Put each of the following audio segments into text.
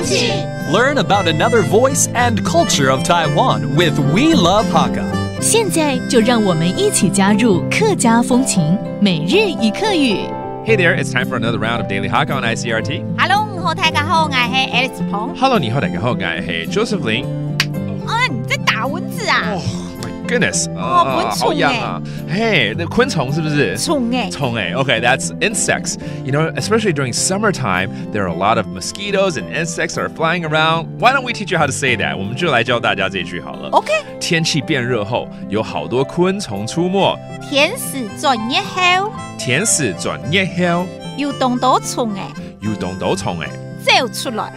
情 Learn about another voice and culture of Taiwan with We Love Hakka. 现在就让我们一起加入客家风情每日一客语。Hey there, it's time for another round of Daily Hakka on ICRT. Hello， 你好，大家好，我係 Alice 彭。Hello， 你好，大家好，我係 Joseph Lin。你在打蚊子啊？My goodness，好痒啊！嘿，那昆虫是不是？虫Okay, that's insects. You know, especially during summertime, there are a lot of mosquitoes and insects that are flying around. Why don't we teach you how to say that? 我们就来教大家这句好了。OK。天气变热后，有好多昆虫出没。天時轉熱後，天時轉熱後，有dongďdoˋcungঙeˋ，有dongďdoˋcungঙeˋ，走出來，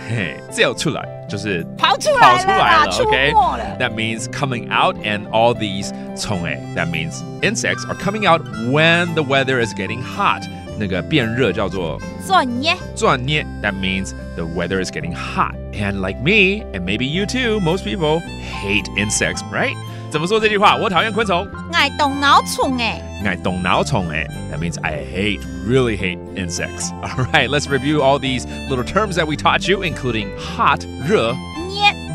走出來就是跑出來了 ，OK？ 出沒了。That means coming out, and all these cungʼ that means insects are coming out when the weather is getting hot. 那个变热叫做轉熱，轉熱 that means the weather is getting hot. And like me, and maybe you too, most people hate insects, right? 怎麼說這句話？我討厭昆蟲。愛dongďdoˋcungঙeˋ，愛dongďdoˋcungঙeˋ ，that means I really hate insects. All right, let's review all these little terms that we taught you, including hot, 熱，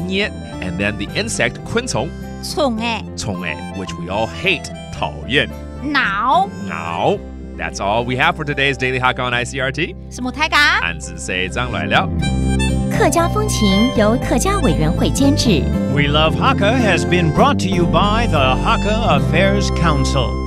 熱 and then the insect 昆蟲cungʼ which we all hate 討厭nauˋ That's all we have for today's Daily Hakka on ICRT. 什麼大家？漢字四張來了。客家風情由客家委員會監製。We Love Hakka has been brought to you by the Hakka Affairs Council.